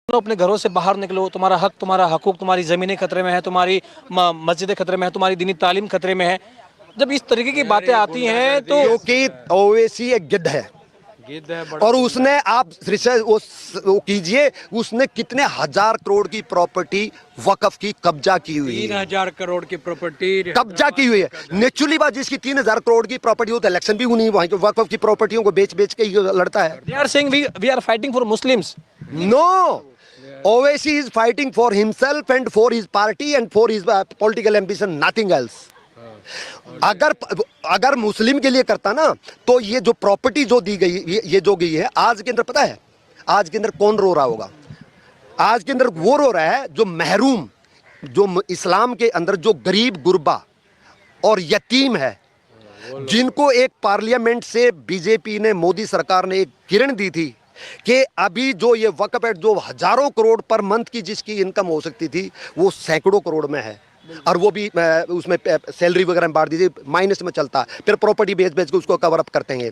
अपने घरों से बाहर निकलो, तुम्हारा हक, तुम्हारा हकूक, तुम्हारी ज़मीनें खतरे में है, तुम्हारी मस्जिदें खतरे में है, तुम्हारी दीनी तालीम खतरे में है। जब इस तरीके की बातें आती हैं तो क्योंकि ओवैसी एक गिद्ध है और उसने आप रिसर्च वो कीजिए, उसने कितने हजार करोड़ की प्रॉपर्टी वक्फ की कब्जा की हुई है। 3000 करोड़ की प्रॉपर्टी कब्जा की हुई है। नेचुरली बात, जिसकी 3000 करोड़ की प्रॉपर्टी हो तो इलेक्शन भी नहीं, वहीं वक्फ की प्रॉपर्टियों को बेच बेच के ही लड़ता है। They are saying we are fighting for Muslims. No, Owaisi is fighting for himself and for his party and for his political ambition, nothing else. अगर मुस्लिम के लिए करता ना तो ये जो प्रॉपर्टी जो दी गई, ये जो गई है, आज के अंदर पता है आज के अंदर कौन रो रहा होगा? आज के अंदर वो रो रहा है जो महरूम, जो इस्लाम के अंदर जो गरीब गुरबा और यतीम है, जिनको एक पार्लियामेंट से बीजेपी ने, मोदी सरकार ने एक किरण दी थी कि अभी जो ये वक्फ है, जो हजारों करोड़ पर मंथ की जिसकी इनकम हो सकती थी, वो सैकड़ों करोड़ में है। और वो भी उसमें सैलरी वगैरह में बांट दीजिए, माइनस में चलता है, फिर प्रॉपर्टी बेच बेच के उसको कवर अप करते हैं।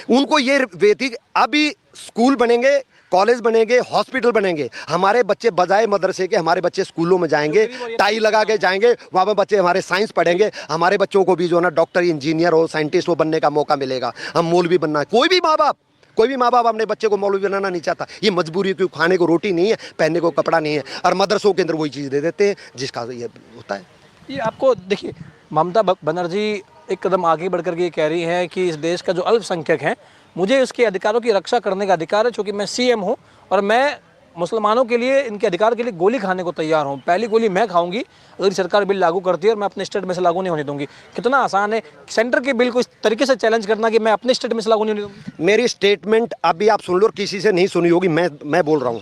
उनको ये वे थी अभी स्कूल बनेंगे, कॉलेज बनेंगे, हॉस्पिटल बनेंगे, हमारे बच्चे बजाय मदरसे के हमारे बच्चे स्कूलों में जाएंगे, टाई लगा के जाएंगे, वहाँ पर बच्चे हमारे साइंस पढ़ेंगे, हमारे बच्चों को भी जो है ना डॉक्टर, इंजीनियर और साइंटिस्ट वो बनने का मौका मिलेगा। हम मौलवी बनना, कोई भी माँ बाप अपने बच्चे को मौलवी बनाना नहीं चाहता। ये मजबूरी, क्यों? खाने को रोटी नहीं है, पहनने को कपड़ा नहीं है, और मदरसों के अंदर वही चीज़ दे देते हैं जिसका ये होता है। ये आपको देखिए, ममता बनर्जी एक कदम आगे बढ़कर के ये कह रही हैं कि इस देश का जो अल्पसंख्यक है, मुझे उसके अधिकारों की रक्षा करने का अधिकार है, क्योंकि मैं सीएम हूँ और मैं मुसलमानों के लिए, इनके अधिकार के लिए गोली खाने को तैयार हूँ। पहली गोली मैं खाऊंगी अगर सरकार बिल लागू करती है, और मैं अपने स्टेट में से लागू नहीं होने दूंगी। कितना आसान है सेंटर के बिल को इस तरीके से चैलेंज करना कि मैं अपने स्टेट में से लागू नहीं दूंगी। मेरी स्टेटमेंट अभी आप सुन लो, और किसी से नहीं सुनी होगी, मैं बोल रहा हूँ।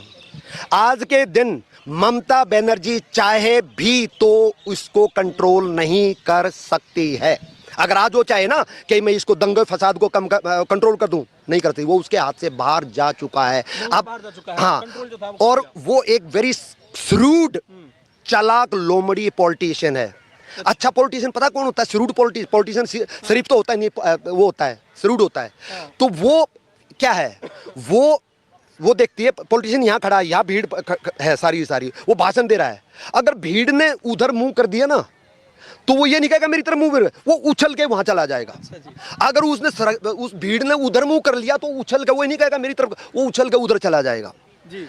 आज के दिन ममता बनर्जी चाहे भी तो उसको कंट्रोल नहीं कर सकती है। अगर आज वो चाहे ना कि मैं इसको दंगे फसाद को कंट्रोल कर दूं, नहीं करती। वो उसके हाथ से बाहर जा चुका है अब। हाँ, और वो एक वेरी श्रूड, चालाक, लोमड़ी पॉलिटिशियन है। अच्छा पॉलिटिशियन पता कौन होता है? श्रूड पॉलिटिशियन शरीफ तो होता है नहीं, वो होता है श्रूड होता है। तो वो क्या है, वो देखती है पॉलिटिशियन यहाँ खड़ा है, यहाँ भीड़ है सारी, वो भाषण दे रहा है। अगर भीड़ ने उधर मुंह कर दिया ना तो वो ये नहीं कहेगा मेरी तरफ मुंह, वो उछल के वहां चला जाएगा। अगर उस भीड़ ने उधर मुंह कर लिया तो उछल के वो नहीं कहेगा मेरी तरफ, वो उछल के उधर चला जाएगा जी।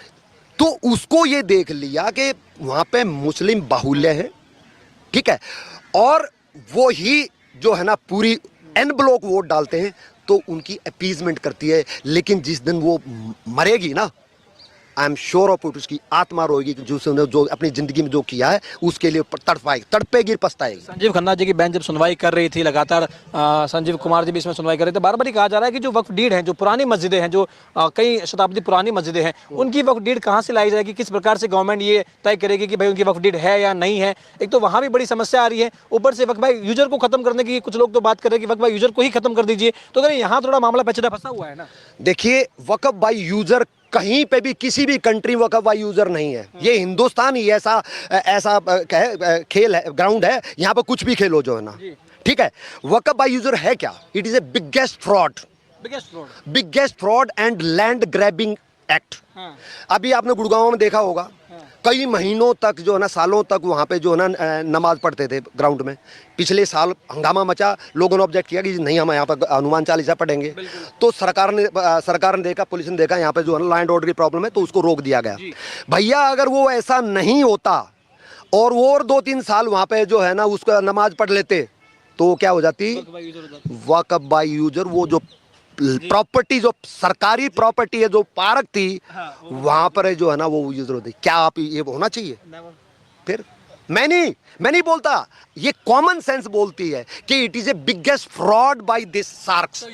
तो उसको ये देख लिया कि वहां पे मुस्लिम बाहुल्य है, ठीक है, और वो ही जो है ना पूरी एन ब्लॉक वोट डालते हैं, तो उनकी अपीजमेंट करती है। लेकिन जिस दिन वो मरेगी ना, I am sure of it, उसकी आत्मा रोएगी कि जो अपनी जिंदगी में जो किया है उसके लिए तड़पेगी, पछताएगी। संजीव खन्ना जी की बेंच जब सुनवाई कर रही थी, लगातार संजीव कुमार जी भी इसमें सुनवाई कर रहे थे, बार बार ही कहा जा रहा है कि जो वक्फ डीड हैं, जो पुरानी मस्जिदें हैं, जो कई शताब्दी पुरानी मस्जिदें हैं, उनकी वक्फ डीड कहाँ से लाई जाएगी, किस प्रकार से गवर्नमेंट ये तय करेगी कि भाई उनकी वक्फ डीड है या नहीं है। एक तो वहाँ भी बड़ी समस्या आ रही है, ऊपर से वक्फ बाय यूजर को खत्म करने की कुछ लोग तो बात कर रहे हैं कि वक्फ बाय यूजर को ही खत्म कर दीजिए। तो अगर यहाँ थोड़ा मामला पेचीदा फंसा हुआ है ना। देखिए, वक्फ बाय यूजर कहीं पे भी किसी भी कंट्री वक्फ बाय यूजर नहीं है। ये हिंदुस्तान ही ऐसा खेल है, ग्राउंड है, यहाँ पर कुछ भी खेलो जो है ना, ठीक है। वक्फ बाय यूजर है क्या? It is a biggest fraud and land grabbing act. अभी आपने गुड़गांव में देखा होगा, कई महीनों तक जो है ना, सालों तक वहाँ पे जो है ना नमाज पढ़ते थे ग्राउंड में। पिछले साल हंगामा मचा, लोगों ने ऑब्जेक्ट किया कि नहीं, हम यहाँ पर हनुमान चालीसा पढ़ेंगे। तो सरकार ने देखा, पुलिस ने देखा यहाँ पे जो है ना लॉ एंड ऑर्डर की प्रॉब्लम है, तो उसको रोक दिया गया। भैया अगर वो ऐसा नहीं होता और वो और 2-3 साल वहाँ पे जो है ना उसका नमाज पढ़ लेते, तो क्या हो जाती? वक्फ बाय यूजर, वो जो प्रॉपर्टी, जो सरकारी प्रॉपर्टी है, जो पार्क थी, वहां पर जो है ना वो यूजर होती। क्या आप ये होना चाहिए? फिर मैं नहीं बोलता, ये कॉमन सेंस बोलती है कि it is a biggest fraud by this sharks.